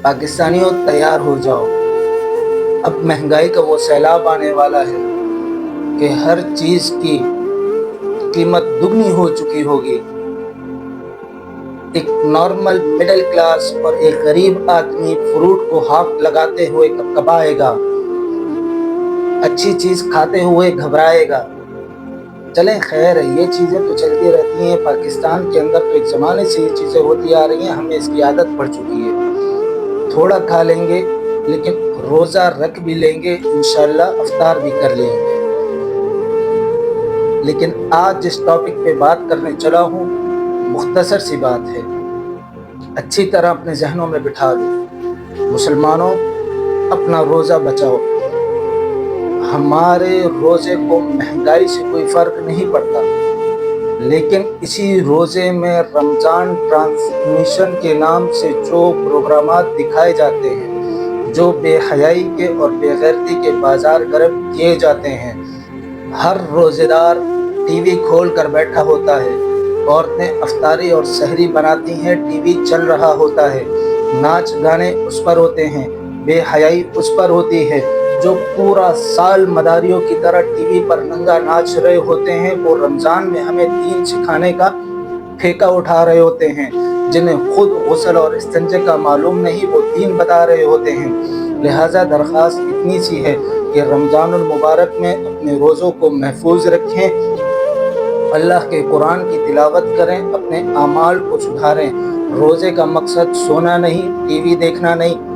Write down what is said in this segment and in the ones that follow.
پاکستانیوں تیار ہو جاؤ، اب مہنگائی کا وہ سیلاب آنے والا ہے کہ ہر چیز کی قیمت دگنی ہو چکی ہوگی۔ ایک نارمل مڈل کلاس اور ایک غریب آدمی فروٹ کو ہاتھ لگاتے ہوئے کبائے گا، اچھی چیز کھاتے ہوئے گھبرائے گا۔ چلیں خیر ہے، یہ چیزیں تو چلتی رہتی ہیں۔ پاکستان کے اندر تو ایک زمانے سے یہ چیزیں ہوتی آ رہی ہیں، ہمیں اس کی عادت پڑ چکی ہے۔ تھوڑا کھا لیں گے لیکن روزہ رکھ بھی لیں گے، انشاءاللہ افطار بھی کر لیں گے۔ لیکن آج جس ٹاپک پہ بات کرنے چلا ہوں، مختصر سی بات ہے، اچھی طرح اپنے ذہنوں میں بٹھا لو۔ مسلمانوں، اپنا روزہ بچاؤ۔ ہمارے روزے کو مہنگائی سے کوئی فرق نہیں پڑتا، لیکن اسی روزے میں رمضان ٹرانسمیشن کے نام سے جو پروگرامات دکھائے جاتے ہیں، جو بے حیائی کے اور بے غیرتی کے بازار گرم کیے جاتے ہیں، ہر روزے دار ٹی وی کھول کر بیٹھا ہوتا ہے، عورتیں افطاری اور سحری بناتی ہیں، ٹی وی چل رہا ہوتا ہے، ناچ گانے اس پر ہوتے ہیں، بے حیائی اس پر ہوتی ہے۔ جو پورا سال مداریوں کی طرح ٹی وی پر ننگا ناچ رہے ہوتے ہیں، وہ رمضان میں ہمیں دین سکھانے کا ٹھیکہ اٹھا رہے ہوتے ہیں۔ جنہیں خود غسل اور استنجے کا معلوم نہیں، وہ دین بتا رہے ہوتے ہیں۔ لہٰذا درخواست اتنی سی ہے کہ رمضان المبارک میں اپنے روزوں کو محفوظ رکھیں، اللہ کے قرآن کی تلاوت کریں، اپنے اعمال کو سدھاریں۔ روزے کا مقصد سونا نہیں، ٹی وی دیکھنا نہیں،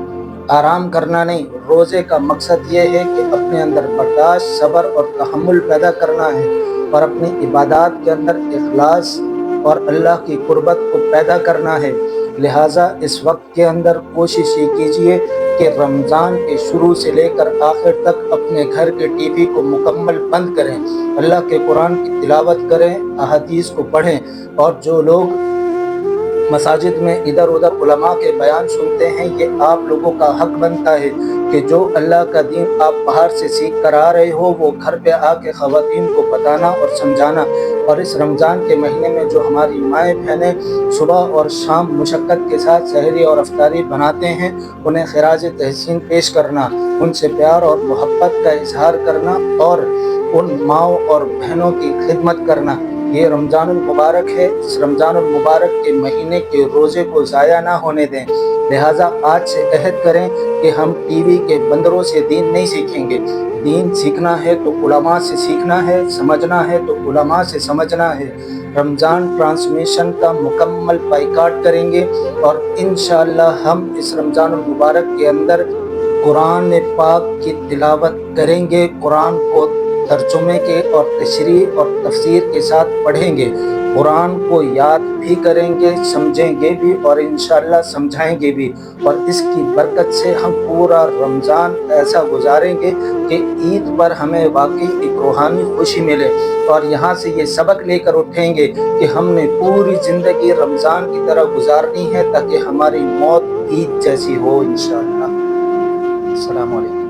آرام کرنا نہیں۔ روزے کا مقصد یہ ہے کہ اپنے اندر برداشت، صبر اور تحمل پیدا کرنا ہے، اور اپنی عبادات کے اندر اخلاص اور اللہ کی قربت کو پیدا کرنا ہے۔ لہٰذا اس وقت کے اندر کوشش یہ کیجیے کہ رمضان کے شروع سے لے کر آخر تک اپنے گھر کے ٹی وی کو مکمل بند کریں، اللہ کے قرآن کی تلاوت کریں، احادیث کو پڑھیں، اور جو لوگ مساجد میں ادھر ادھر علماء کے بیان سنتے ہیں، یہ آپ لوگوں کا حق بنتا ہے کہ جو اللہ کا دین آپ باہر سے سیکھ کر آ رہے ہو، وہ گھر پہ آ کے خواتین کو بتانا اور سمجھانا۔ اور اس رمضان کے مہینے میں جو ہماری مائیں بہنیں صبح اور شام مشقت کے ساتھ سحری اور افطاری بناتے ہیں، انہیں خراج تحسین پیش کرنا، ان سے پیار اور محبت کا اظہار کرنا، اور ان ماؤں اور بہنوں کی خدمت کرنا۔ یہ رمضان المبارک ہے، اس رمضان المبارک کے مہینے کے روزے کو ضائع نہ ہونے دیں۔ لہٰذا آج سے عہد کریں کہ ہم ٹی وی کے بندروں سے دین نہیں سیکھیں گے۔ دین سیکھنا ہے تو علماء سے سیکھنا ہے، سمجھنا ہے تو علماء سے سمجھنا ہے۔ رمضان ٹرانسمیشن کا مکمل بائیکاٹ کریں گے، اور انشاءاللہ ہم اس رمضان المبارک کے اندر قرآن پاک کی تلاوت کریں گے، قرآن کو ترجمے کے اور تشریح اور تفسیر کے ساتھ پڑھیں گے، قرآن کو یاد بھی کریں گے، سمجھیں گے بھی، اور انشاءاللہ سمجھائیں گے بھی۔ اور اس کی برکت سے ہم پورا رمضان ایسا گزاریں گے کہ عید پر ہمیں واقعی ایک روحانی خوشی ملے، اور یہاں سے یہ سبق لے کر اٹھیں گے کہ ہم نے پوری زندگی رمضان کی طرح گزارنی ہے، تاکہ ہماری موت عید جیسی ہو انشاءاللہ۔ السلام علیکم۔